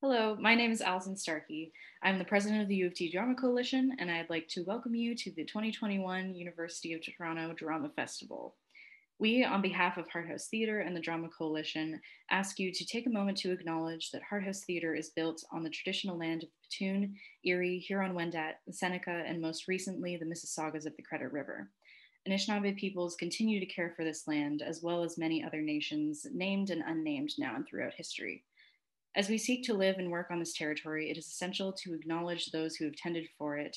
Hello, my name is Alison Starkey. I'm the president of the U of T Drama Coalition, and I'd like to welcome you to the 2021 University of Toronto Drama Festival. We, on behalf of Hart House Theatre and the Drama Coalition, ask you to take a moment to acknowledge that Hart House Theatre is built on the traditional land of the Petun, Erie, Huron-Wendat, the Seneca, and most recently, the Mississaugas of the Credit River. Anishinaabe peoples continue to care for this land, as well as many other nations, named and unnamed now and throughout history. As we seek to live and work on this territory, it is essential to acknowledge those who have tended for it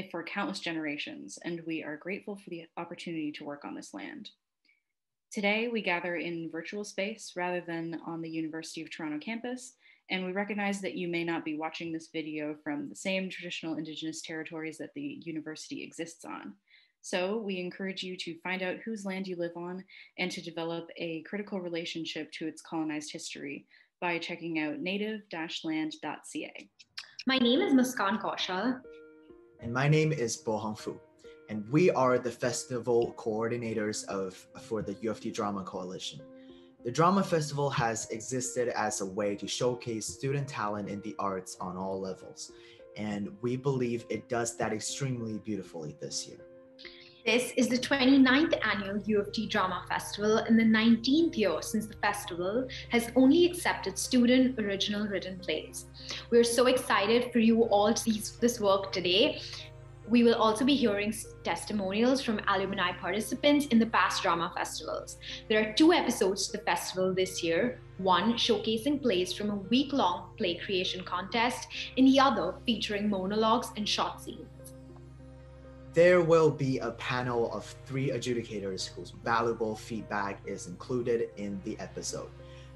for countless generations, and we are grateful for the opportunity to work on this land. Today, we gather in virtual space rather than on the University of Toronto campus, and we recognize that you may not be watching this video from the same traditional Indigenous territories that the university exists on. So we encourage you to find out whose land you live on and to develop a critical relationship to its colonized history by checking out native-land.ca. My name is Muskan Kaushal. And my name is Bohong Fu. And we are the festival coordinators for the U of T Drama Coalition. The Drama Festival has existed as a way to showcase student talent in the arts on all levels. And we believe it does that extremely beautifully this year. This is the 29th annual U of T Drama Festival and the 19th year since the festival has only accepted student original written plays. We're so excited for you all to see this work today. We will also be hearing testimonials from alumni participants in the past drama festivals. There are 2 episodes to the festival this year, one showcasing plays from a week-long play creation contest and the other featuring monologues and short scenes. There will be a panel of 3 adjudicators whose valuable feedback is included in the episode.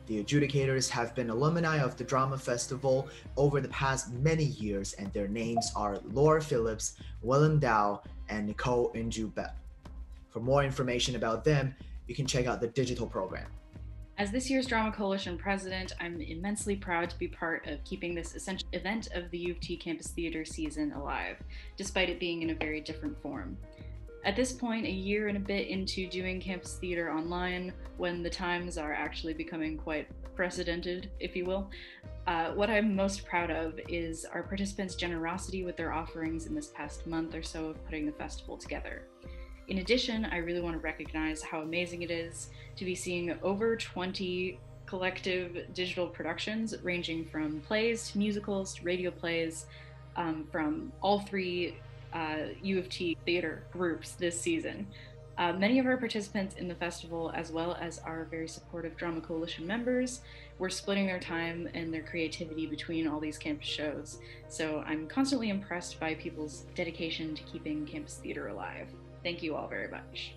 The adjudicators have been alumni of the Drama Festival over the past many years, and their names are Laura Phillips, Willem Dow, and Nicole Inju-Bep. For more information about them, you can check out the digital program. As this year's Drama Coalition president, I'm immensely proud to be part of keeping this essential event of the U of T Campus Theatre season alive, despite it being in a very different form. At this point, a year and a bit into doing campus theatre online, when the times are actually becoming quite precedented, if you will, what I'm most proud of is our participants' generosity with their offerings in this past month or so of putting the festival together. In addition, I really want to recognize how amazing it is to be seeing over 20 collective digital productions ranging from plays to musicals to radio plays from all 3 U of T theater groups this season. Many of our participants in the festival, as well as our very supportive Drama Coalition members, were splitting their time and their creativity between all these campus shows. So I'm constantly impressed by people's dedication to keeping campus theater alive. Thank you all very much.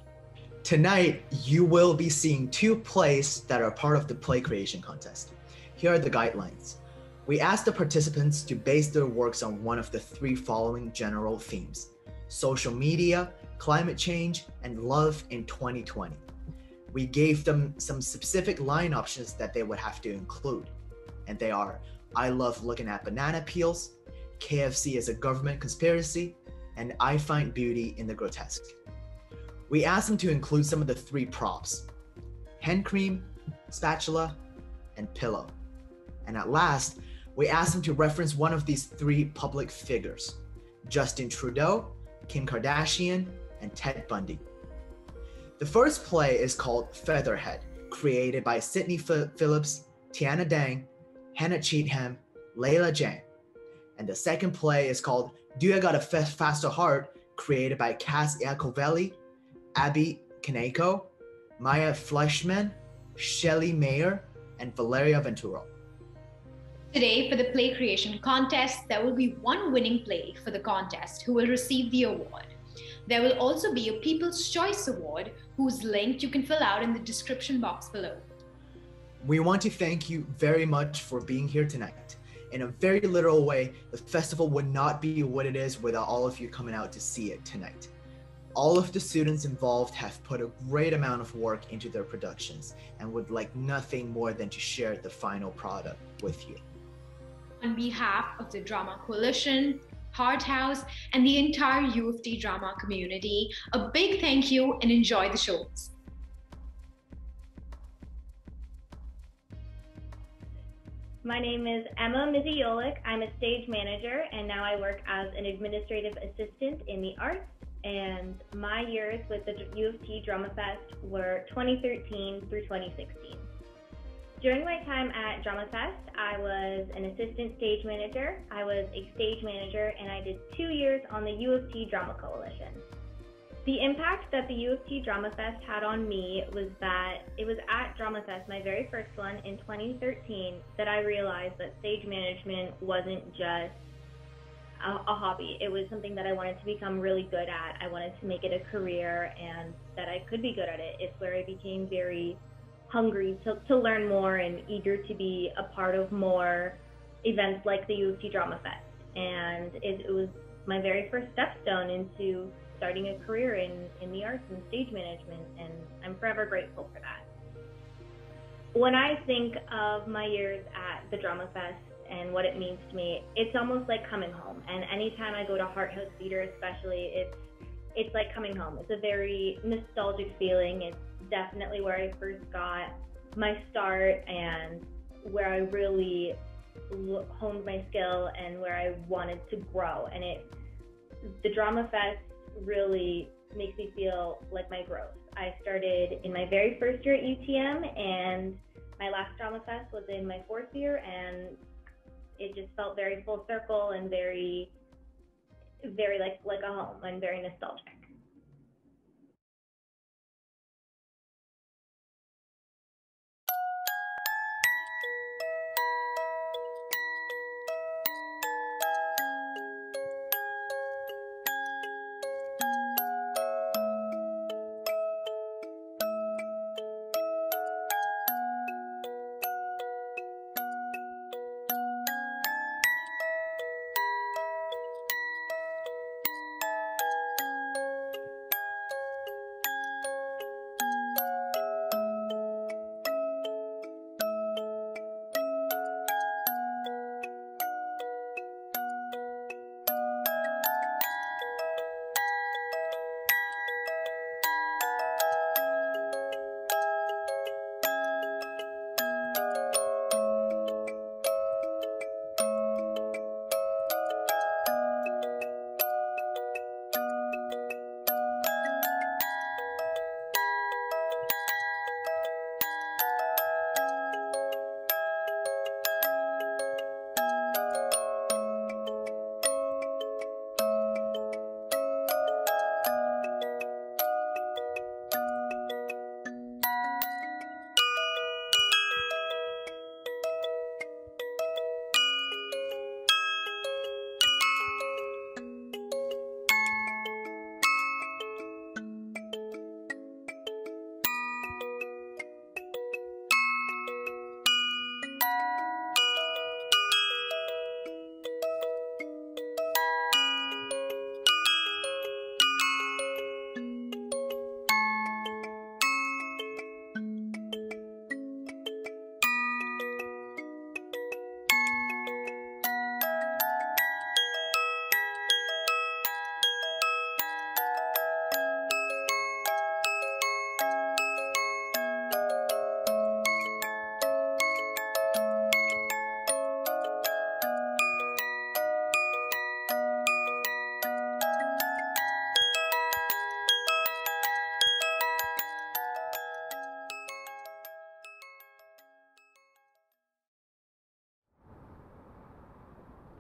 Tonight, you will be seeing 2 plays that are part of the play creation contest. Here are the guidelines. We asked the participants to base their works on one of the 3 following general themes: social media, climate change, and love in 2020. We gave them some specific line options that they would have to include, and they are: I love looking at banana peels, KFC is a government conspiracy, and I find beauty in the grotesque. We asked them to include some of the 3 props: hand cream, spatula, and pillow. And at last, we asked them to reference one of these 3 public figures: Justin Trudeau, Kim Kardashian, and Ted Bundy. The first play is called Featherhead, created by Sydney Phillips, Tiana Dang, Hannah Cheatham, Layla Jang. And the second play is called Do I Got a Faster Heart, created by Cass Iacovelli, Abby Kaneko, Maya Fleischman, Shelley Mayer, and Valeria Venturo. Today, for the play creation contest, there will be 1 winning play for the contest who will receive the award. There will also be a People's Choice Award, whose link you can fill out in the description box below. We want to thank you very much for being here tonight. In a very literal way, the festival would not be what it is without all of you coming out to see it tonight. All of the students involved have put a great amount of work into their productions and would like nothing more than to share the final product with you. On behalf of the Drama Coalition, Hart House, and the entire U of T drama community, a big thank you and enjoy the shows. My name is Emma Miziolik. I'm a stage manager, and now I work as an administrative assistant in the arts. And my years with the U of T Drama Fest were 2013 through 2016. During my time at Drama Fest, I was an assistant stage manager, I was a stage manager, and I did 2 years on the U of T Drama Coalition. The impact that the U of T Drama Fest had on me was that it was at Drama Fest, my very first one in 2013, that I realized that stage management wasn't just a hobby. It was something that I wanted to become really good at. I wanted to make it a career, and that I could be good at it. It's where I became very hungry to learn more and eager to be a part of more events like the U of T Drama Fest. And it was my very first stepstone into starting a career in the arts and stage management, and I'm forever grateful for that. When I think of my years at the Drama Fest and what it means to me, it's almost like coming home. And anytime I go to Hart House Theater especially, it's like coming home. It's a very nostalgic feeling. It's definitely where I first got my start and where I really honed my skill and where I wanted to grow. And the Drama Fest really makes me feel like my growth. I started in my very first year at UTM, and my last Drama Fest was in my 4th year, and it just felt very full circle and very like a home. I'm very nostalgic.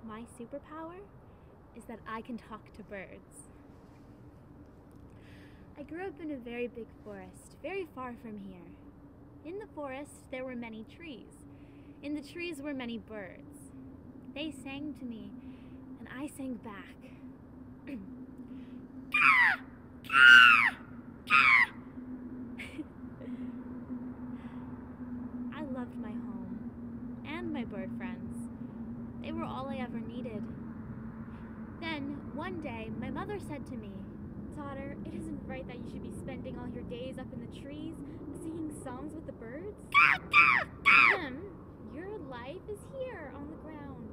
My superpower is that I can talk to birds. I grew up in a very big forest, very far from here. In the forest, there were many trees. In the trees were many birds. They sang to me, and I sang back. I loved my home and my bird friends. They were all I ever needed. Then, one day, my mother said to me, "Daughter, it isn't right that you should be spending all your days up in the trees, singing songs with the birds. Your life is here on the ground."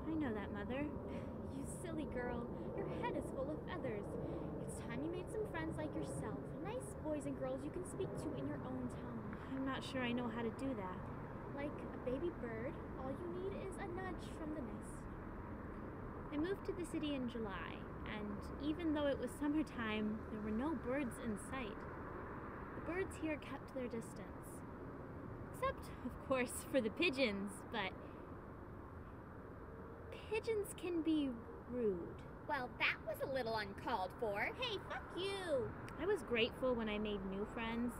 "I know that, Mother." "You silly girl, your head is full of feathers. It's time you made some friends like yourself, nice boys and girls you can speak to in your own tongue." "I'm not sure I know how to do that." Like a baby bird, all you need is a nudge from the nest. I moved to the city in July, and even though it was summertime, there were no birds in sight. The birds here kept their distance. Except, of course, for the pigeons, but pigeons can be rude. Well, that was a little uncalled for. Hey, fuck you! I was grateful when I made new friends.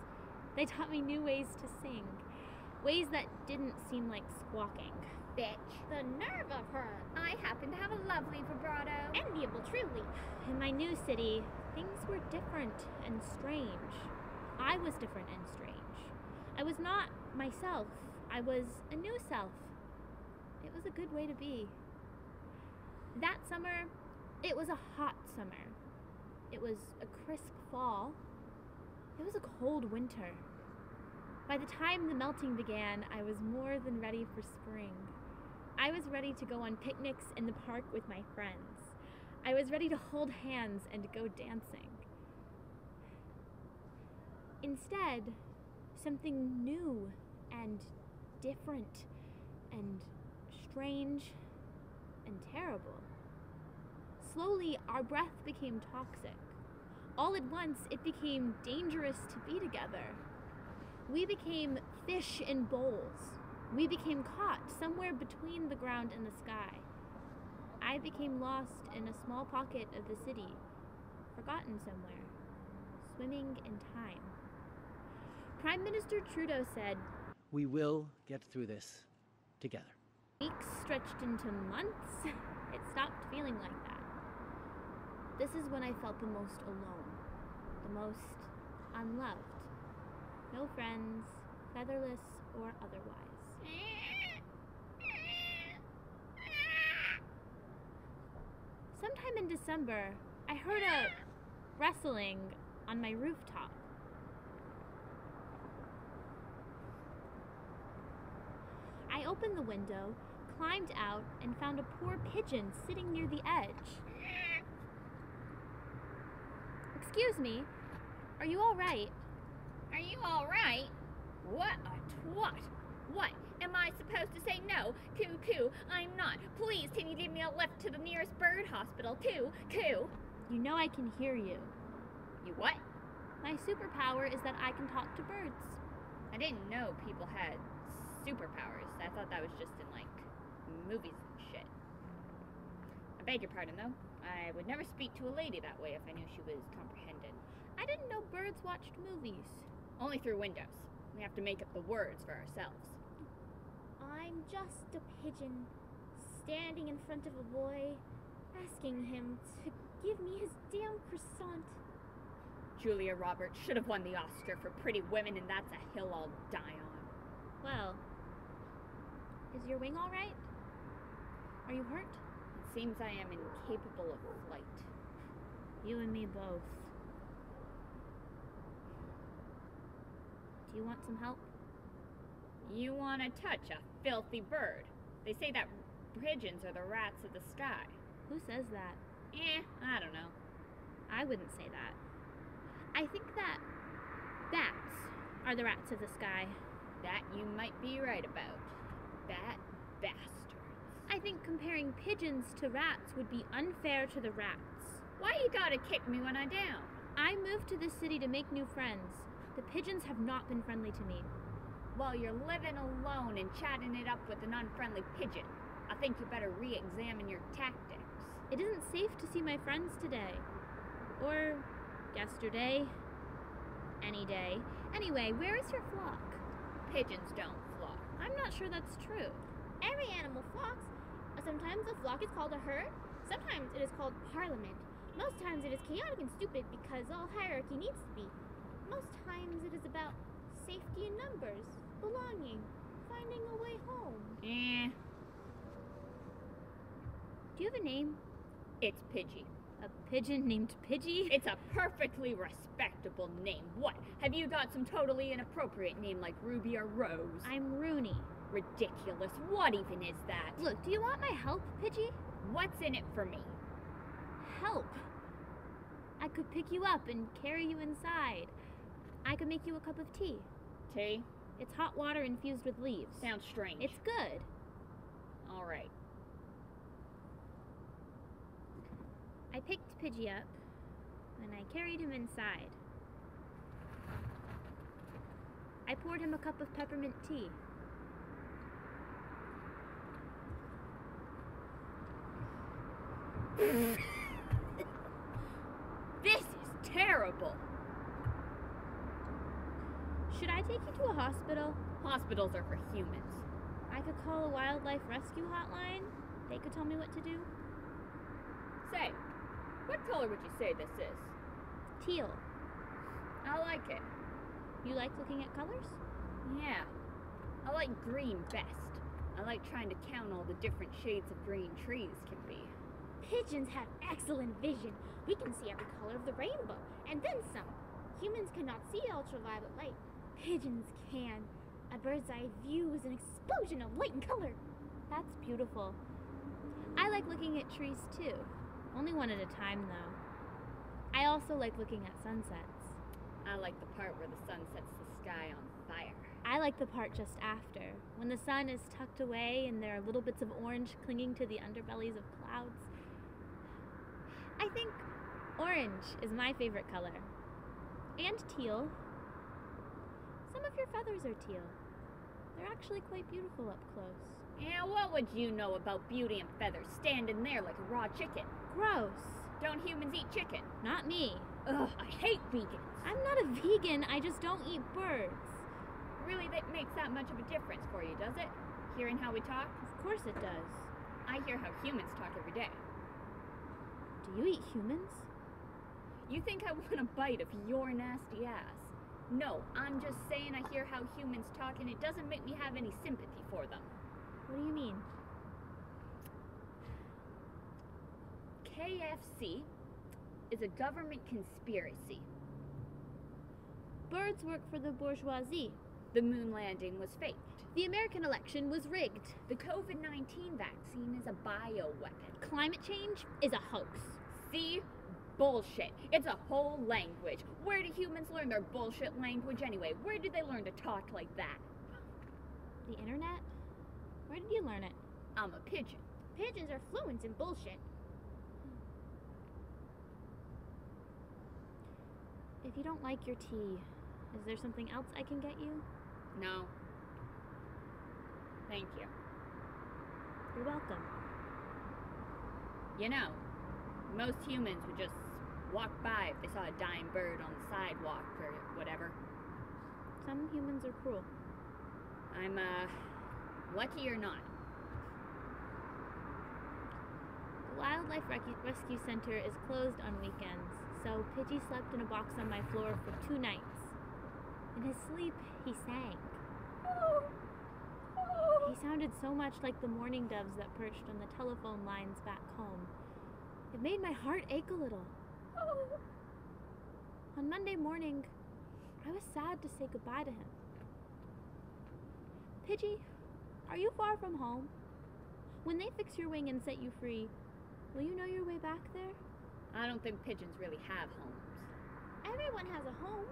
They taught me new ways to sing. Ways that didn't seem like squawking. Bitch. The nerve of her! I happen to have a lovely vibrato. Enviable, truly. In my new city, things were different and strange. I was different and strange. I was not myself. I was a new self. It was a good way to be. That summer, it was a hot summer. It was a crisp fall. It was a cold winter. By the time the melting began, I was more than ready for spring. I was ready to go on picnics in the park with my friends. I was ready to hold hands and go dancing. Instead, something new and different and strange and terrible. Slowly, our breath became toxic. All at once, it became dangerous to be together. We became fish in bowls. We became caught somewhere between the ground and the sky. I became lost in a small pocket of the city, forgotten somewhere, swimming in time. Prime Minister Trudeau said, "We will get through this together." Weeks stretched into months. It stopped feeling like that. This is when I felt the most alone, the most unloved. No friends, featherless or otherwise. Sometime in December, I heard a rustling on my rooftop. I opened the window, climbed out, and found a poor pigeon sitting near the edge. Excuse me, are you all right? Are you all right? What a twat! What? Am I supposed to say no? Coo, I'm not. Please, can you give me a lift to the nearest bird hospital? Coo. You know I can hear you. You what? My superpower is that I can talk to birds. I didn't know people had superpowers. I thought that was just in, like, movies and shit. I beg your pardon, though. I would never speak to a lady that way if I knew she was comprehended. I didn't know birds watched movies. Only through windows. We have to make up the words for ourselves. I'm just a pigeon, standing in front of a boy, asking him to give me his damn croissant. Julia Roberts should have won the Oscar for Pretty Women, and that's a hill I'll die on. Well, is your wing all right? Are you hurt? It seems I am incapable of flight. You and me both. Do you want some help? You want to touch a filthy bird? They say that pigeons are the rats of the sky. Who says that? I don't know. I wouldn't say that. I think that bats are the rats of the sky. That you might be right about. Bat bastards. I think comparing pigeons to rats would be unfair to the rats. Why you gotta kick me when I'm down? I moved to this city to make new friends. The pigeons have not been friendly to me. Well, you're living alone and chatting it up with an unfriendly pigeon. I think you better re-examine your tactics. It isn't safe to see my friends today. Or yesterday. Any day. Anyway, where is your flock? Pigeons don't flock. I'm not sure that's true. Every animal flocks. Sometimes a flock is called a herd. Sometimes it is called parliament. Most times it is chaotic and stupid because all hierarchy needs to be. Most times it is about safety in numbers, belonging, finding a way home. Do you have a name? It's Pidgey. A pigeon named Pidgey? It's a perfectly respectable name. What? Have you got some totally inappropriate name like Ruby or Rose? I'm Rooney. Ridiculous. What even is that? Look, do you want my help, Pidgey? What's in it for me? Help. I could pick you up and carry you inside. I could make you a cup of tea. Tea? It's hot water infused with leaves. Sounds strange. It's good. Alright. I picked Pidgey up, and I carried him inside. I poured him a cup of peppermint tea. This is terrible! Should I take you to a hospital? Hospitals are for humans. I could call a wildlife rescue hotline. They could tell me what to do. Say, what color would you say this is? Teal. I like it. You like looking at colors? Yeah. I like green best. I like trying to count all the different shades of green trees can be. Pigeons have excellent vision. We can see every color of the rainbow, and then some. Humans cannot see ultraviolet light. Pigeons can. A bird's eye view is an explosion of light and color. That's beautiful. I like looking at trees too. Only one at a time though. I also like looking at sunsets. I like the part where the sun sets the sky on fire. I like the part just after, when the sun is tucked away and there are little bits of orange clinging to the underbellies of clouds. I think orange is my favorite color. And teal. Some of your feathers are teal. They're actually quite beautiful up close. Yeah, what would you know about beauty and feathers standing there like a raw chicken? Gross. Don't humans eat chicken? Not me. Ugh, I hate vegans. I'm not a vegan, I just don't eat birds. Really, that makes that much of a difference for you, does it? Hearing how we talk? Of course it does. I hear how humans talk every day. Do you eat humans? You think I want a bite of your nasty ass? No, I'm just saying I hear how humans talk and it doesn't make me have any sympathy for them. What do you mean? KFC is a government conspiracy. Birds work for the bourgeoisie. The moon landing was faked. The American election was rigged. The COVID-19 vaccine is a bioweapon. Climate change is a hoax. See? Bullshit. It's a whole language. Where do humans learn their bullshit language anyway? Where did they learn to talk like that? The internet? Where did you learn it? I'm a pigeon. Pigeons are fluent in bullshit. If you don't like your tea, is there something else I can get you? No. Thank you. You're welcome. You know, most humans would just walk by if they saw a dying bird on the sidewalk or whatever. Some humans are cruel. I'm, lucky or not. The Wildlife Rescue Center is closed on weekends, so Pidgey slept in a box on my floor for 2 nights. In his sleep, he sang. He sounded so much like the mourning doves that perched on the telephone lines back home. It made my heart ache a little. On Monday morning, I was sad to say goodbye to him. Pidgey, are you far from home? When they fix your wing and set you free, will you know your way back there? I don't think pigeons really have homes. Everyone has a home.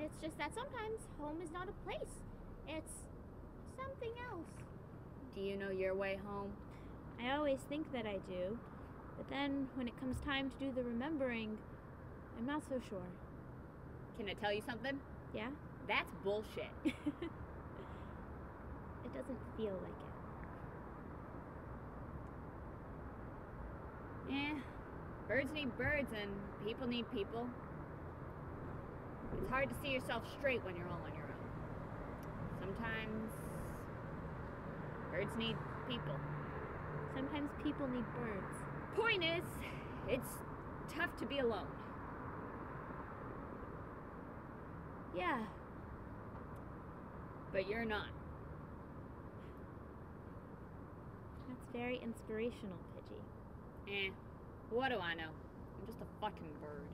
It's just that sometimes home is not a place. It's something else. Do you know your way home? I always think that I do, but then when it comes time to do the remembering, I'm not so sure. Can I tell you something? Yeah? That's bullshit. It doesn't feel like it. Birds need birds and people need people. It's hard to see yourself straight when you're all on your own. Sometimes birds need people. Sometimes people need birds. Point is, it's tough to be alone. Yeah. But you're not. That's very inspirational, Pidgey. What do I know? I'm just a fucking bird.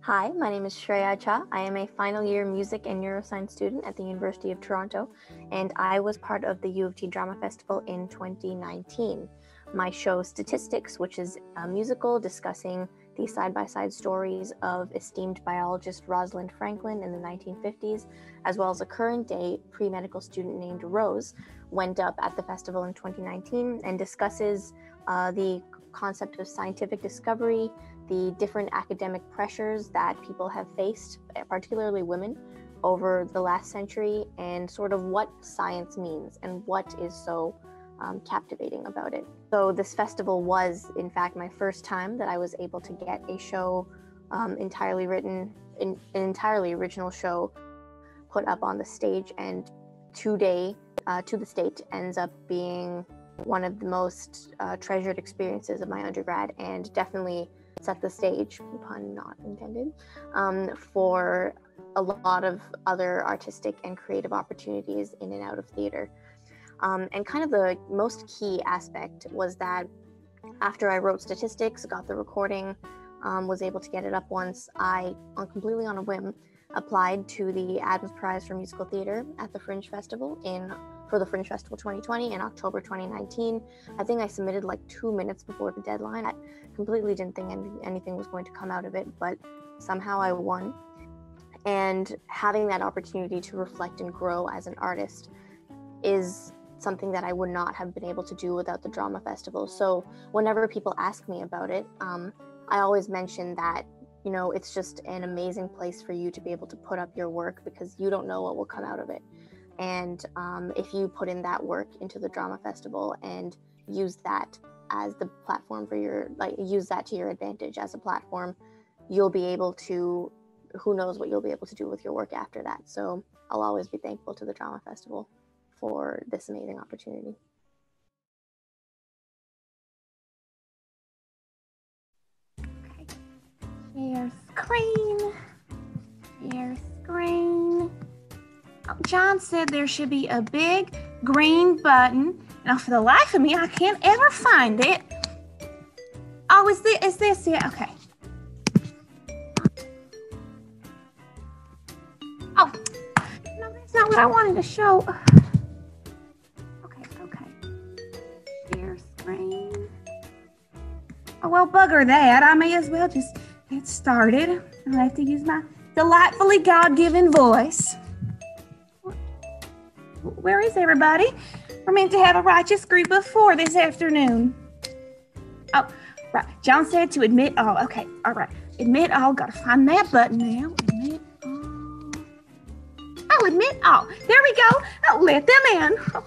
Hi, my name is Shreya Cha. I am a final year music and neuroscience student at the University of Toronto, and I was part of the U of T Drama Festival in 2019. My show Statistics, which is a musical discussing the side-by-side stories of esteemed biologist Rosalind Franklin in the 1950s, as well as a current-day pre-medical student named Rose, went up at the festival in 2019 and discusses the concept of scientific discovery, the different academic pressures that people have faced, particularly women, over the last century, and sort of what science means and what is so captivating about it. So this festival was, in fact, my first time that I was able to get a show entirely written, an entirely original show put up on the stage, and today, to the state, ends up being one of the most treasured experiences of my undergrad, and definitely set the stage, pun not intended, for a lot of other artistic and creative opportunities in and out of theater. And kind of the most key aspect was that after I wrote Statistics, got the recording, was able to get it up once, I, completely on a whim, applied to the Adams Prize for Musical Theater at the Fringe Festival for the Fringe Festival 2020 in October 2019. I think I submitted like 2 minutes before the deadline. I completely didn't think anything was going to come out of it, but somehow I won. And having that opportunity to reflect and grow as an artist is something that I would not have been able to do without the Drama Festival. So whenever people ask me about it, I always mention that, you know, it's just an amazing place for you to be able to put up your work, because you don't know what will come out of it. And if you put in that work into the Drama Festival and use that as the platform for use that to your advantage as a platform, you'll be able to, who knows what you'll be able to do with your work after that. So I'll always be thankful to the Drama Festival for this amazing opportunity. Okay. Share screen. Share screen. Oh, John said there should be a big green button. Now, for the life of me, I can't ever find it. Oh, is this it? Okay. Oh, no, that's not what I wanted to show. Okay. Share screen. Oh, well, bugger that. I may as well just get started. I'll have to use my delightfully God-given voice. Where is everybody? We're meant to have a righteous group of 4 this afternoon. Oh, right. John said to admit all. Okay, all right. Admit all. Gotta find that button now. Admit all. Oh, admit all. There we go. Oh, let them in. Oh.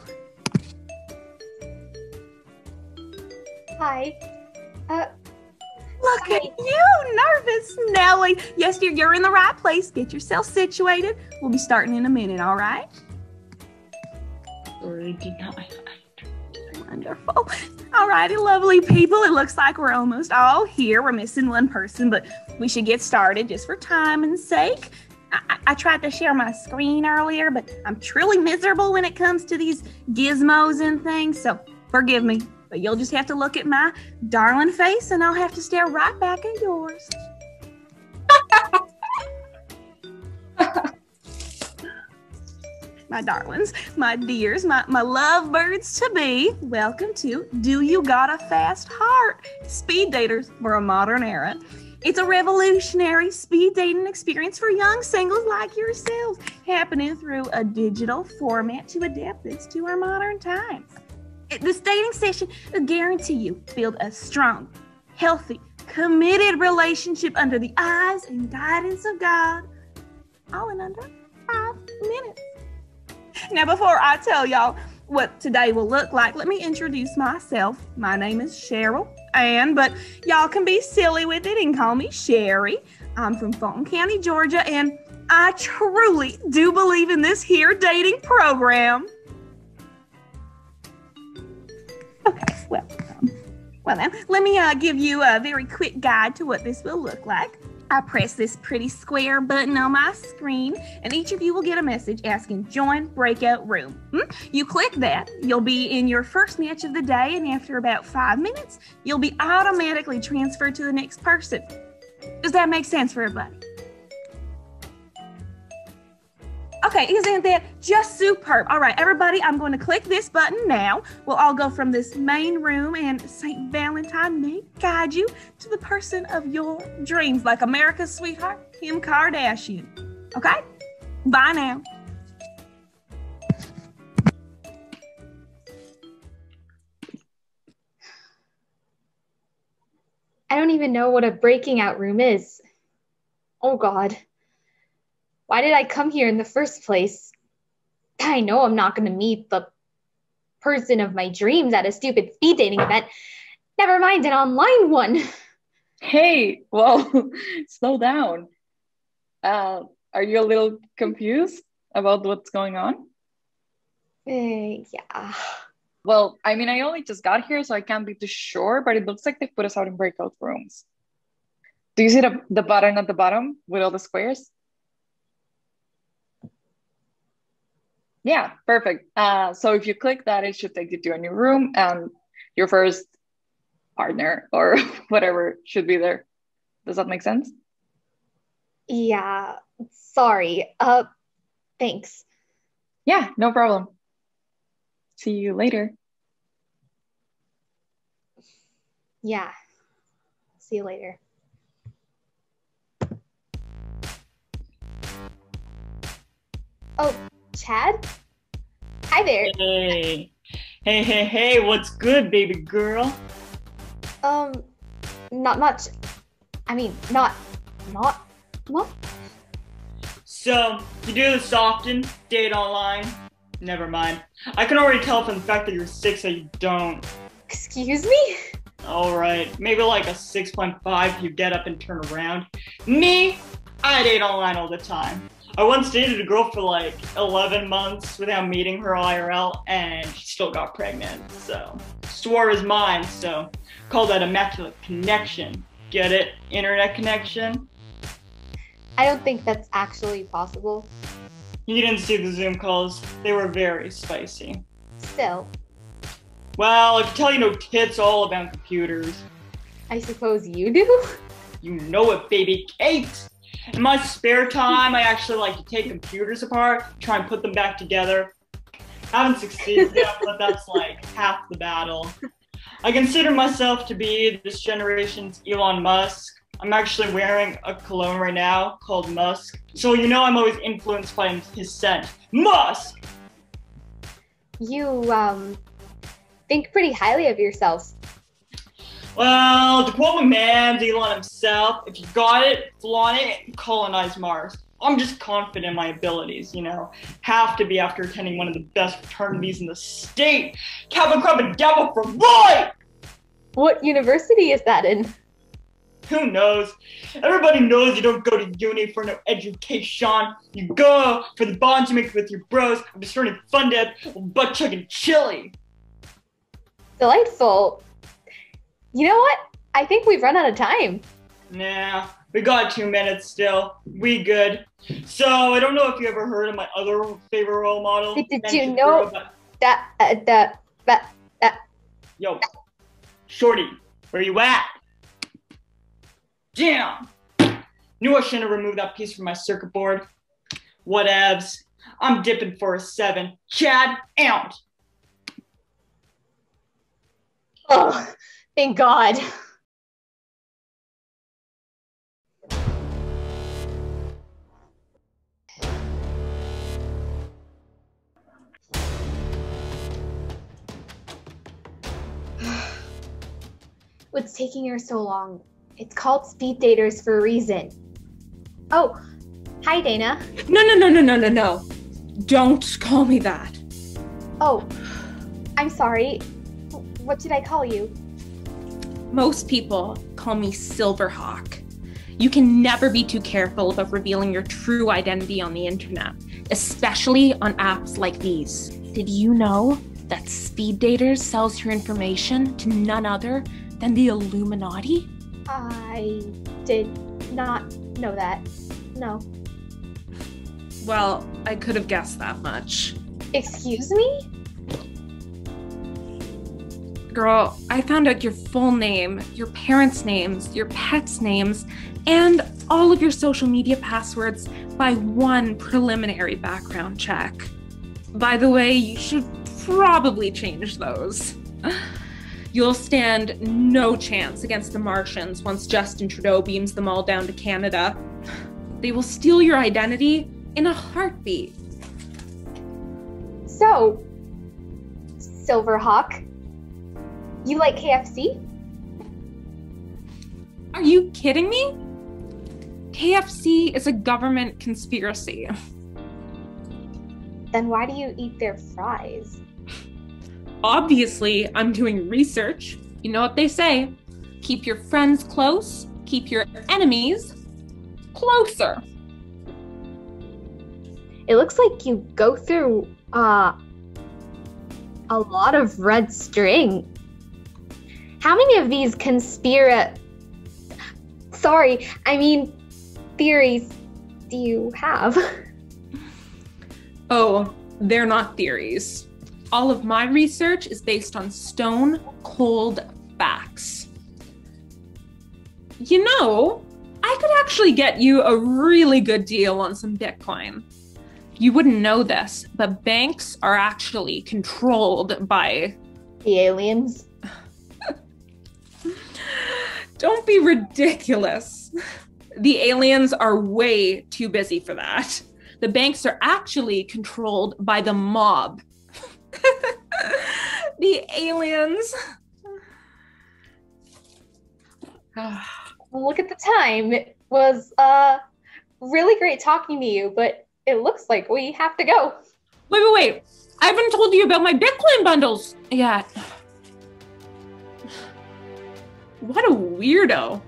Hi. Look at you, nervous Nellie. Yes, dear, you're in the right place. Get yourself situated. We'll be starting in a minute, all right? Wonderful. All righty, lovely people. It looks like we're almost all here. We're missing one person, but we should get started just for time's sake. I tried to share my screen earlier, but I'm truly miserable when it comes to these gizmos and things, so forgive me. But you'll just have to look at my darling face, and I'll have to stare right back at yours. My darlings, my dears, my lovebirds to be, welcome to Do You Got a Fast Heart? Speed Daters for a Modern Era. It's a revolutionary speed dating experience for young singles like yourselves, happening through a digital format to adapt this to our modern times. This dating session will guarantee you build a strong, healthy, committed relationship under the eyes and guidance of God, all in under 5 minutes. Now, before I tell y'all what today will look like, let me introduce myself. My name is Cheryl Ann, but y'all can be silly with it and call me Sherry. I'm from Fulton County, Georgia, and I truly do believe in this here dating program. Okay, well then, let me give you a very quick guide to what this will look like. I press this pretty square button on my screen, and each of you will get a message asking join breakout room. You click that, you'll be in your first match of the day, and after about 5 minutes, you'll be automatically transferred to the next person. Does that make sense for everybody? Okay, isn't that just superb? All right, everybody, I'm going to click this button now. We'll all go from this main room, and St. Valentine may guide you to the person of your dreams, like America's sweetheart, Kim Kardashian. Okay? Bye now. I don't even know what a breaking out room is. Oh God. Why did I come here in the first place? I know I'm not going to meet the person of my dreams at a stupid speed dating event. Never mind an online one. Hey, whoa, slow down. Are you a little confused about what's going on? Yeah. Well, I mean, I only just got here, so I can't be too sure, but it looks like they put us out in breakout rooms. Do you see the button at the bottom with all the squares? Yeah, perfect. So if you click that, it should take you to a new room, and your first partner or whatever should be there. Does that make sense? Yeah, sorry. Thanks. Yeah, no problem. See you later. Yeah. See you later. Oh, Chad? Hi there. Hey, what's good, baby girl? Not much. I mean, not. So, you do this often? Date online? Never mind. I can already tell from the fact that you're 6 that you don't. Excuse me? Alright, maybe like a 6.5 if you get up and turn around. Me? I date online all the time. I once dated a girl for like 11 months without meeting her IRL, and she still got pregnant, so. Swore is mine, so call that immaculate connection. Get it? Internet connection? I don't think that's actually possible. You didn't see the Zoom calls. They were very spicy. Still. Well, I can tell you know tits all about computers. I suppose you do? You know it, baby Kate! In my spare time, I actually like to take computers apart, try and put them back together. Haven't succeeded yet, but that's like half the battle. I consider myself to be this generation's Elon Musk. I'm actually wearing a cologne right now called Musk. So you know I'm always influenced by his scent. Musk! You, think pretty highly of yourself. Well, to quote my man, Elon himself, if you got it, flaunt it, and colonize Mars. I'm just confident in my abilities, you know. Have to be after attending one of the best fraternities in the state. Kappa Kappa Devil for right! What university is that in? Who knows? Everybody knows you don't go to uni for no education. You go for the bonds you make with your bros after starting fun dead butt chugging chili. Delightful. You know what? I think we've run out of time. Nah, we got 2 minutes still. We good. So I don't know if you ever heard of my other favorite role model. Did you know that Yo, Shorty, where you at? Damn! Knew I shouldn't have removed that piece from my circuit board. Whatevs. I'm dipping for a 7. Chad, out! Oh, thank God. What's taking her so long? It's called Speed Daters for a reason. Oh, hi, Dana. No. Don't call me that. Oh, I'm sorry. What did I call you? Most people call me Silverhawk. You can never be too careful about revealing your true identity on the internet, especially on apps like these. Did you know that Speed Daters sells your information to none other than the Illuminati? I did not know that. No. Well, I could have guessed that much. Excuse me? Girl, I found out your full name, your parents' names, your pets' names, and all of your social media passwords by one preliminary background check. By the way, you should probably change those. You'll stand no chance against the Martians once Justin Trudeau beams them all down to Canada. They will steal your identity in a heartbeat. So, Silverhawk, you like KFC? Are you kidding me? KFC is a government conspiracy. Then why do you eat their fries? Obviously, I'm doing research. You know what they say. Keep your friends close, keep your enemies closer. It looks like you go through a lot of red string. How many of these theories do you have? Oh, they're not theories. All of my research is based on stone cold facts. You know, I could actually get you a really good deal on some Bitcoin. You wouldn't know this, but banks are actually controlled by the aliens. Don't be ridiculous. The aliens are way too busy for that. The banks are actually controlled by the mob. The aliens. Look at the time. It was really great talking to you, but it looks like we have to go. Wait. I haven't told you about my Bitcoin bundles yet. What a weirdo.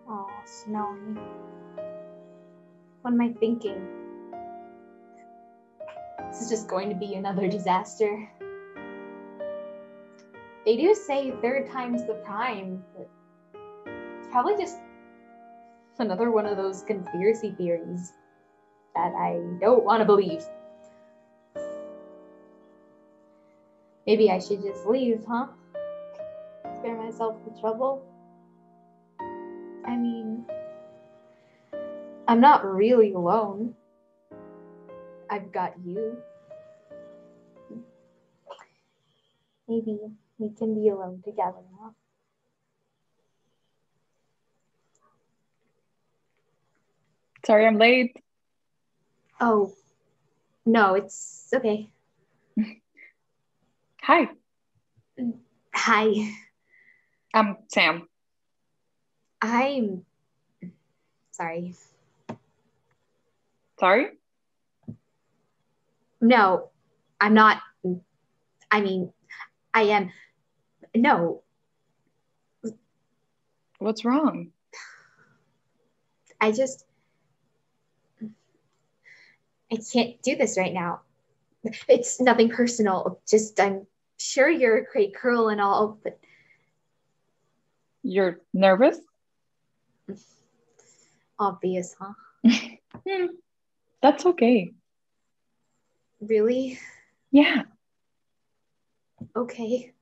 Oh, Snowy. What am I thinking? This is just going to be another disaster. They do say third time's the prime, but it's probably just another one of those conspiracy theories that I don't want to believe. Maybe I should just leave, huh? Spare myself the trouble. I mean, I'm not really alone. I've got you. Maybe we can be alone together now. Sorry, I'm late. Oh, no, it's okay. Hi. Hi. I'm Sam. I'm sorry. Sorry? No, I'm not. I mean, I am. No. What's wrong? I can't do this right now. It's nothing personal. Just, I'm sure you're a great girl and all, but... You're nervous? Obvious, huh? That's okay. Really? Yeah. Okay.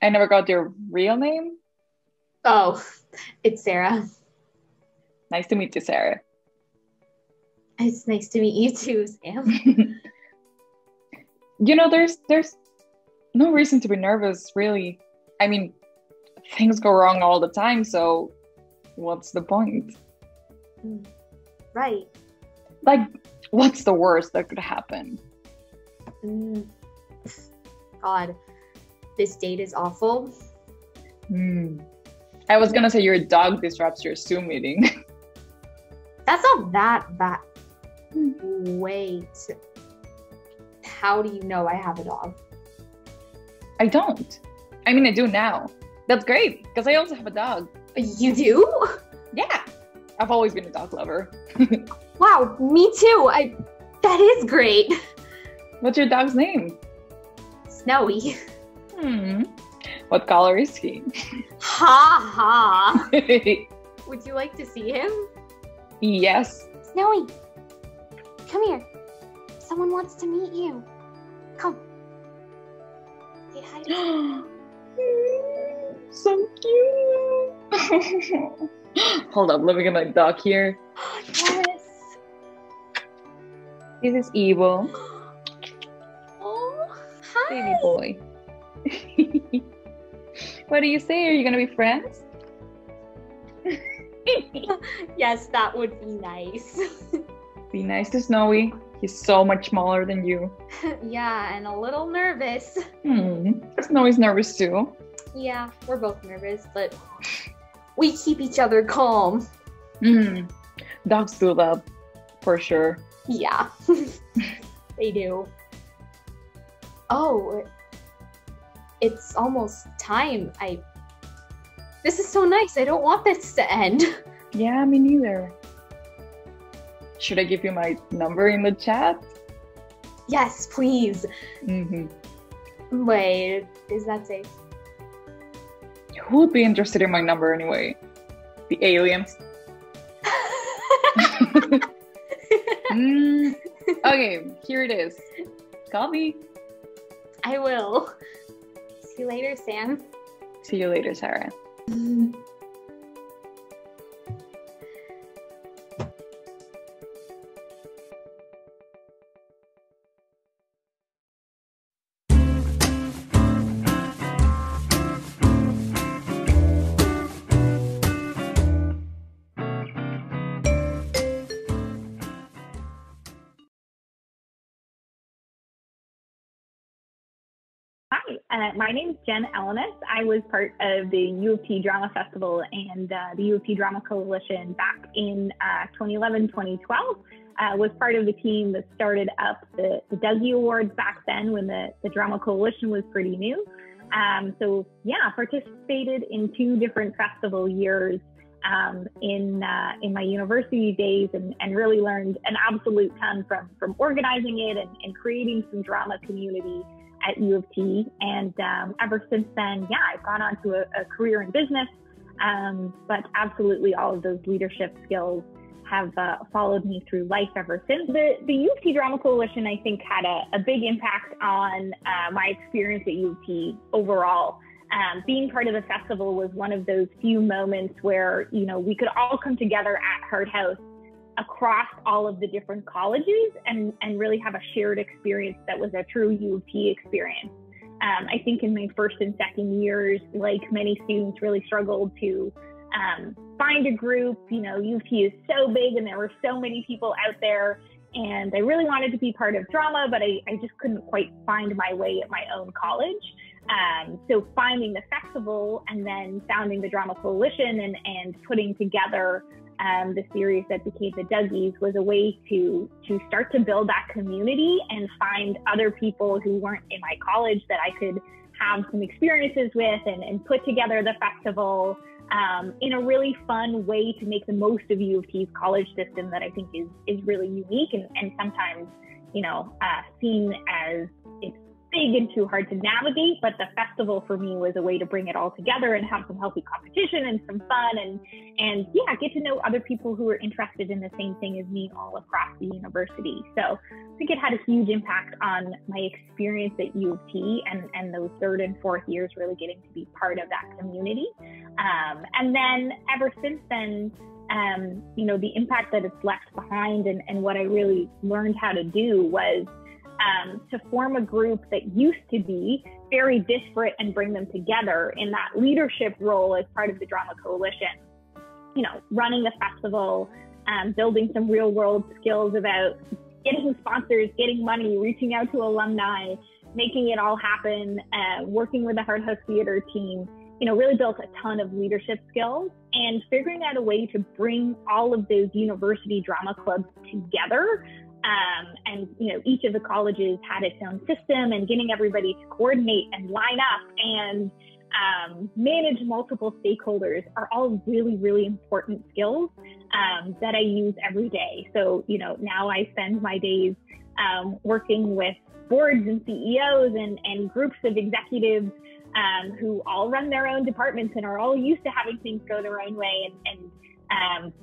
I never got your real name? Oh, it's Sarah. Nice to meet you, Sarah. It's nice to meet you too, Sam. You know, there's no reason to be nervous, really. I mean, things go wrong all the time, so what's the point? Right. Like, what's the worst that could happen? God, this date is awful. I was gonna say your dog disrupts your Zoom meeting. That's not that bad. Wait. How do you know I have a dog? I don't. I mean, I do now. That's great, because I also have a dog. You do? Yeah. I've always been a dog lover. Wow, me too. That is great. What's your dog's name? Snowy. What color is he? Ha ha. Would you like to see him? Yes. Snowy, come here. Someone wants to meet you. Come. Say hi to someone. So cute. Hold up, let me get my duck here. Yes. This is Evil. Oh, hi. Baby boy. What do you say? Are you gonna be friends? Yes, that would be nice. Be nice to Snowy. He's so much smaller than you. Yeah, and a little nervous. Snowy's nervous too. Yeah, we're both nervous, but we keep each other calm. Dogs do that, for sure. Yeah, they do. Oh, it's almost time. This is so nice. I don't want this to end. Yeah, me neither. Should I give you my number in the chat? Yes, please. Wait, is that safe? Who would be interested in my number anyway? The aliens. Okay, here it is. Call me. I will. See you later, Sam. See you later, Sarah. Hi, my name is Jen Elenis. I was part of the U of T Drama Festival and the U of T Drama Coalition back in 2011, 2012. Was part of the team that started up the Dougie Awards back then when the Drama Coalition was pretty new. So yeah, participated in 2 different festival years in my university days and really learned an absolute ton from organizing it and creating some drama community at U of T. And ever since then, yeah, I've gone on to a career in business, but absolutely all of those leadership skills have followed me through life ever since. The U of T Drama Coalition, I think, had a big impact on my experience at U of T overall. Being part of the festival was one of those few moments where, you know, we could all come together at Hart House across all of the different colleges and really have a shared experience that was a true U of T experience. I think in my first and second years, like many students, really struggled to find a group. You know, U of T is so big and there were so many people out there, and I really wanted to be part of drama, but I just couldn't quite find my way at my own college. So finding the festival and then founding the Drama Coalition and putting together the series that became the Dougies was a way to start to build that community and find other people who weren't in my college that I could have some experiences with and put together the festival in a really fun way to make the most of U of T's college system that I think is really unique and sometimes, you know, seen as it's big and too hard to navigate, but the festival for me was a way to bring it all together and have some healthy competition and some fun and yeah, get to know other people who are interested in the same thing as me all across the university. So I think it had a huge impact on my experience at U of T and those 3rd and 4th years really getting to be part of that community. And then ever since then, you know, the impact that it's left behind and what I really learned how to do was to form a group that used to be very disparate and bring them together in that leadership role as part of the Drama Coalition. You know, running the festival, building some real world skills about getting sponsors, getting money, reaching out to alumni, making it all happen, working with the Hart House Theater team, you know, really built a ton of leadership skills and figuring out a way to bring all of those university drama clubs together. And, you know, each of the colleges had its own system and getting everybody to coordinate and line up and manage multiple stakeholders are all really, really important skills that I use every day. So, you know, now I spend my days working with boards and CEOs and groups of executives who all run their own departments and are all used to having things go their own way and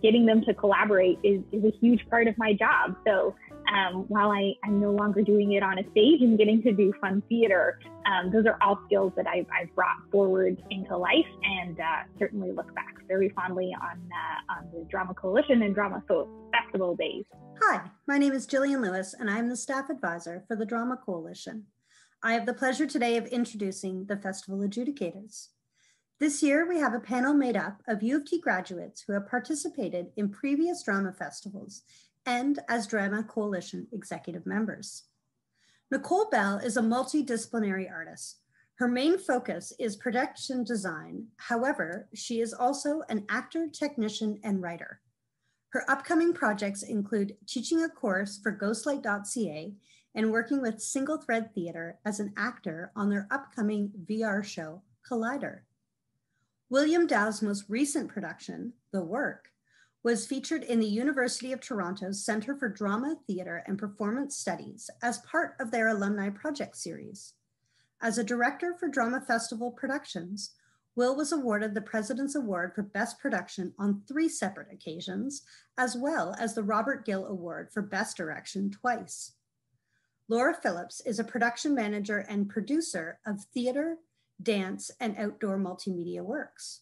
getting them to collaborate is a huge part of my job. So while I'm no longer doing it on a stage and getting to do fun theater, those are all skills that I've brought forward into life, and certainly look back very fondly on the Drama Coalition and Drama Festival days. Hi, my name is Jillian Lewis, and I'm the staff advisor for the Drama Coalition. I have the pleasure today of introducing the festival adjudicators. This year, we have a panel made up of U of T graduates who have participated in previous drama festivals and as Drama Coalition executive members. Nicole Bell is a multidisciplinary artist. Her main focus is production design. However, she is also an actor, technician, and writer. Her upcoming projects include teaching a course for Ghostlight.ca and working with Single Thread Theater as an actor on their upcoming VR show, Collider. William Dow's most recent production, The Work, was featured in the University of Toronto's Centre for Drama, Theatre and Performance Studies as part of their alumni project series. As a director for Drama Festival Productions, Will was awarded the President's Award for Best Production on 3 separate occasions, as well as the Robert Gill Award for Best Direction twice. Laura Phillips is a production manager and producer of theater, dance, and outdoor multimedia works.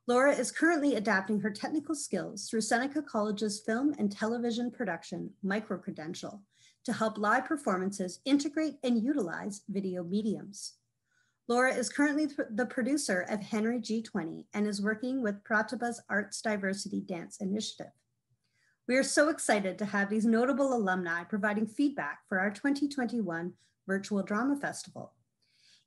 Laura is currently adapting her technical skills through Seneca College's film and television production micro-credential to help live performances integrate and utilize video mediums. Laura is currently the producer of Henry G20 and is working with Pratibha's Arts Diversity Dance Initiative. We are so excited to have these notable alumni providing feedback for our 2021 Virtual Drama Festival.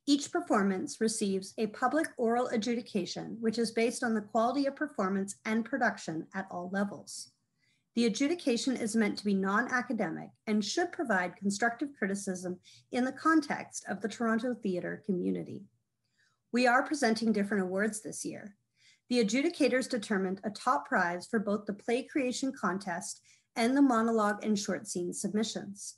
Each performance receives a public oral adjudication, which is based on the quality of performance and production at all levels. The adjudication is meant to be non-academic and should provide constructive criticism in the context of the Toronto theatre community. We are presenting different awards this year. The adjudicators determined a top prize for both the play creation contest and the monologue and short scene submissions.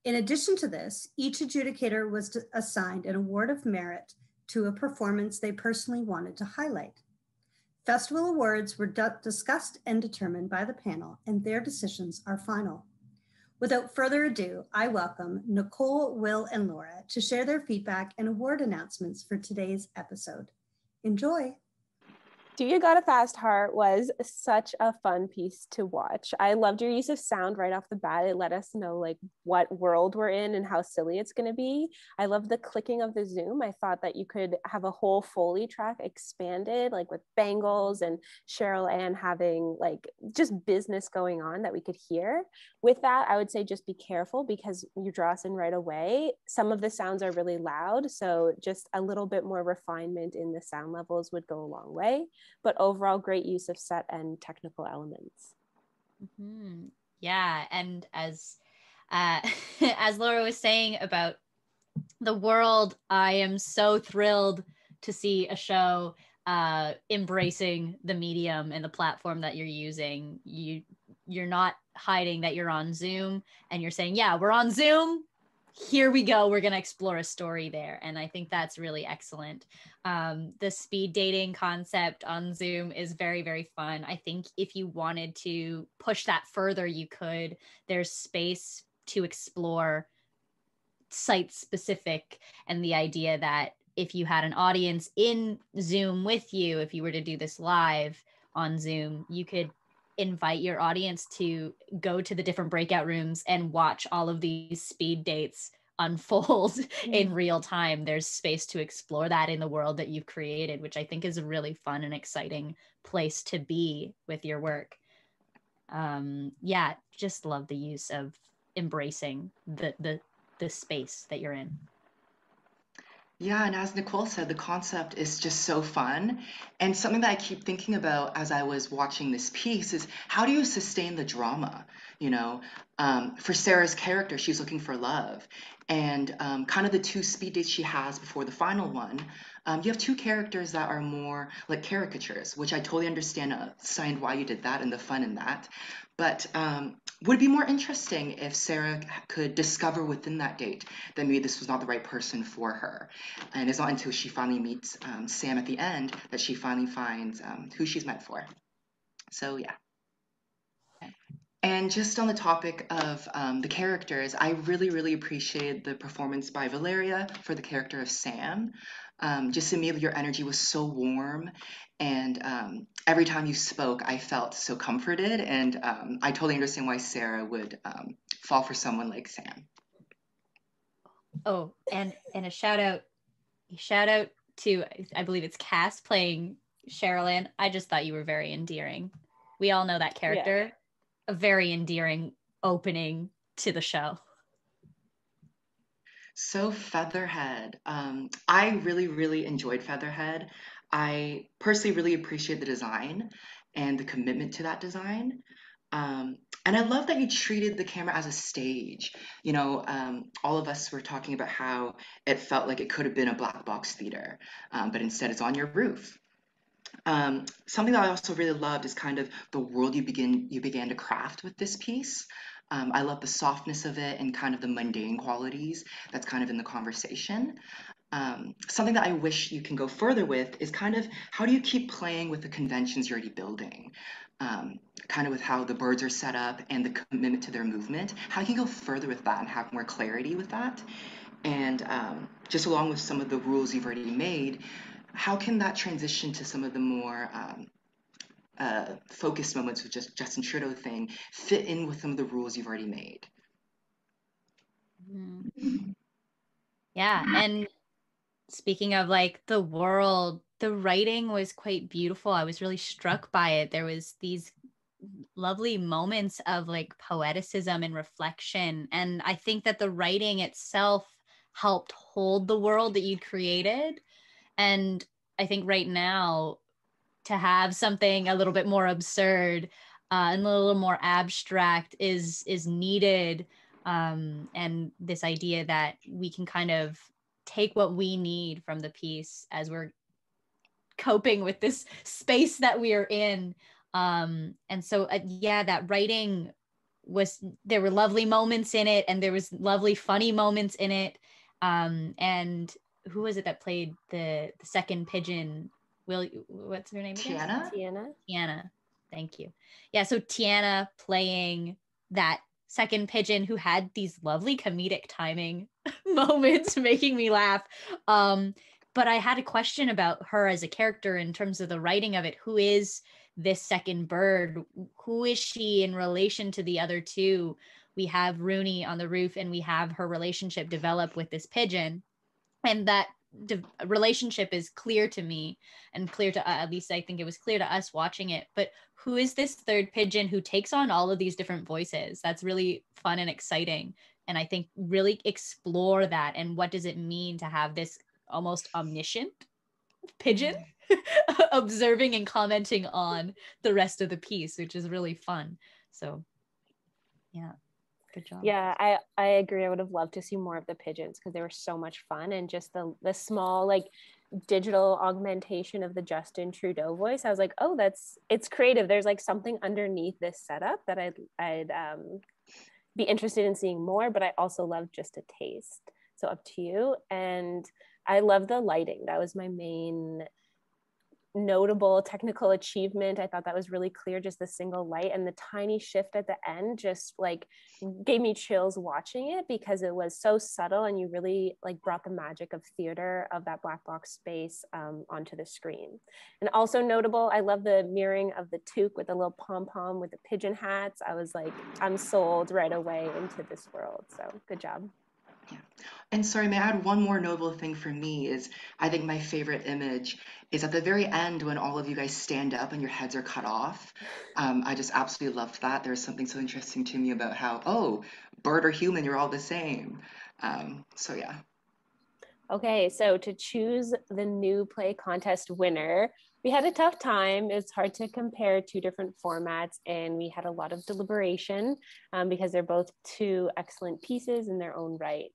In addition to this, each adjudicator was assigned an award of merit to a performance they personally wanted to highlight. Festival awards were discussed and determined by the panel, and their decisions are final. Without further ado, I welcome Nicole, Will, and Laura to share their feedback and award announcements for today's episode. Enjoy. Do You Got a Fast Heart was such a fun piece to watch. I loved your use of sound right off the bat. It let us know like what world we're in and how silly it's going to be. I love the clicking of the Zoom. I thought that you could have a whole Foley track expanded, like with bangles and Cheryl Ann having like just business going on that we could hear. With that, I would say just be careful because you draw us in right away. Some of the sounds are really loud, so just a little bit more refinement in the sound levels would go a long way. But overall, great use of set and technical elements. Mm-hmm. Yeah, and as Laura was saying about the world, I am so thrilled to see a show embracing the medium and the platform that you're using. You're not hiding that you're on Zoom, and you're saying, yeah, we're on Zoom. Here we go. We're going to explore a story there. And I think that's really excellent. The speed dating concept on Zoom is very, very fun. I think if you wanted to push that further, you could. There's space to explore site specific, and the idea that if you had an audience in Zoom with you, if you were to do this live on Zoom, you could invite your audience to go to the different breakout rooms and watch all of these speed dates unfold in real time. There's space to explore that in the world that you've created, which I think is a really fun and exciting place to be with your work. Yeah, just love the use of embracing the space that you're in. Yeah, and as Nicole said, the concept is just so fun. And something that I keep thinking about as I was watching this piece is how do you sustain the drama? You know, for Sarah's character, she's looking for love. And kind of the 2 speed dates she has before the final one, you have 2 characters that are more like caricatures, which I totally understand why you did that and the fun in that. But would it be more interesting if Sarah could discover within that date that maybe this was not the right person for her? And it's not until she finally meets Sam at the end that she finally finds who she's meant for. So yeah. And just on the topic of the characters, I really, really appreciated the performance by Valeria for the character of Sam. Just immediately, your energy was so warm, and every time you spoke, I felt so comforted, and I totally understand why Sarah would fall for someone like Sam. Oh, and a shout out to, I believe it's Cass playing Cheryl Ann. I just thought you were very endearing. We all know that character. Yeah. A very endearing opening to the show. So Featherhead, I really, really enjoyed Featherhead. I personally really appreciate the design and the commitment to that design. And I love that you treated the camera as a stage. You know, all of us were talking about how it felt like it could have been a black box theater, but instead it's on your roof. Something that I also really loved is kind of the world you began to craft with this piece. I love the softness of it and kind of the mundane qualities that's kind of in the conversation. Something that I wish you can go further with is kind of how do you keep playing with the conventions you're already building? Kind of with how the birds are set up and the commitment to their movement. How you can go further with that and have more clarity with that. And just along with some of the rules you've already made, how can that transition to some of the more focused moments with just Justin Trudeau thing fit in with some of the rules you've already made? Yeah, and speaking of like the world, the writing was quite beautiful. I was really struck by it. There was these lovely moments of like poeticism and reflection. And I think that the writing itself helped hold the world that you created. And I think right now to have something a little bit more absurd and a little more abstract is needed. And this idea that we can kind of take what we need from the piece as we're coping with this space that we are in. And so, yeah, that writing there were lovely moments in it, and there was lovely funny moments in it. And who was it that played the second pigeon? What's her name again? Tiana. Thank you. Yeah, so Tiana playing that second pigeon who had these lovely comedic timing moments making me laugh. But I had a question about her as a character in terms of the writing of it. Who is this second bird? Who is she in relation to the other two? We have Rooney on the roof, and we have her relationship develop with this pigeon. And that relationship is clear to me, and clear to at least I think it was clear to us watching it. But who is this third pigeon who takes on all of these different voices? That's really fun and exciting. And I think really explore that, and what does it mean to have this almost omniscient pigeon observing and commenting on the rest of the piece, which is really fun. So yeah, good job. Yeah, I agree. I would have loved to see more of the pigeons because they were so much fun, and just the small like digital augmentation of the Justin Trudeau voice. I was like, oh, it's creative. There's like something underneath this setup that I'd be interested in seeing more, but I also love just a taste. So up to you. And I love the lighting. That was my main notable technical achievement. I thought that was really clear, just the single light, and the tiny shift at the end just like gave me chills watching it because it was so subtle, and you really like brought the magic of theater of that black box space onto the screen. And also notable, I love the mirroring of the toque with the little pom-pom with the pigeon hats. I was like, I'm sold right away into this world. So good job. Yeah. And sorry, may I add one more notable thing for me is I think my favorite image is at the very end when all of you guys stand up and your heads are cut off. I just absolutely loved that. There's something so interesting to me about how, oh, bird or human, you're all the same. So yeah. Okay, so to choose the new play contest winner, we had a tough time. It's hard to compare two different formats, and we had a lot of deliberation because they're both two excellent pieces in their own right.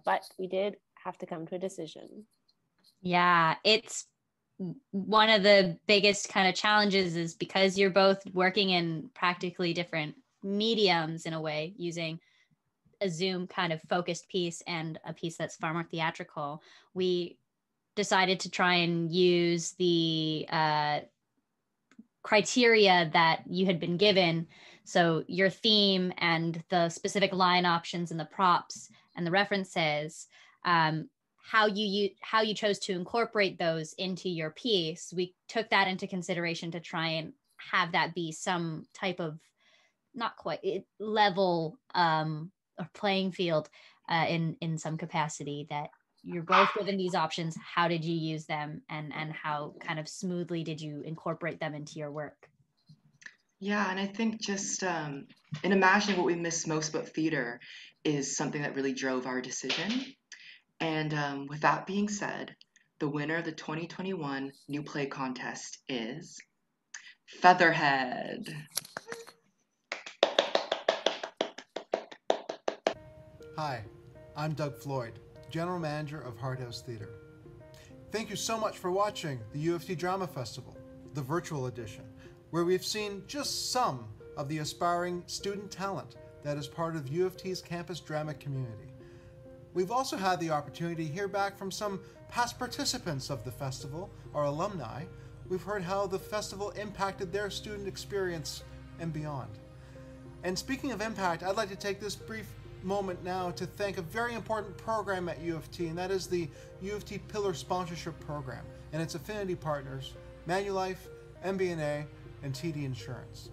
But we did have to come to a decision. Yeah, it's one of the biggest kind of challenges is because you're both working in practically different mediums in a way, using a Zoom kind of focused piece and a piece that's far more theatrical. We decided to try and use the criteria that you had been given. So your theme and the specific line options and the props and the references, how you chose to incorporate those into your piece, we took that into consideration to try and have that be some type of not quite level or playing field in some capacity, that you're both given these options. How did you use them, and how kind of smoothly did you incorporate them into your work? Yeah, and I think just in imagining what we miss most about theater is something that really drove our decision. And with that being said, the winner of the 2021 New Play Contest is Featherhead. Hi, I'm Doug Floyd, General Manager of Hart House Theatre. Thank you so much for watching the U of T Drama Festival, the virtual edition, where we've seen just some of the aspiring student talent that is part of U of T's campus drama community. We've also had the opportunity to hear back from some past participants of the festival, our alumni. We've heard how the festival impacted their student experience and beyond. And speaking of impact, I'd like to take this brief moment now to thank a very important program at U of T, and that is the U of T Pillar Sponsorship Program and its affinity partners, Manulife, MBNA, and TD Insurance.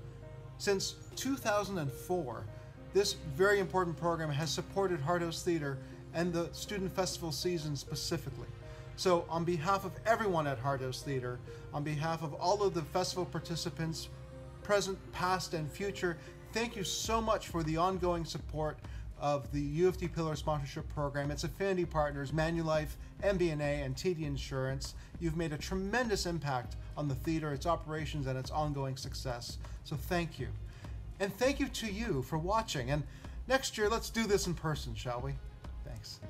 Since 2004, this very important program has supported Hart House Theatre and the student festival season specifically. So on behalf of everyone at Hart House Theatre, on behalf of all of the festival participants, present, past, and future, thank you so much for the ongoing support of the U of T Pillar Sponsorship Program, its affinity partners, Manulife, MBNA, and TD Insurance. You've made a tremendous impact on the theater, its operations, and its ongoing success. So thank you. And thank you to you for watching. And next year, let's do this in person, shall we? Thanks.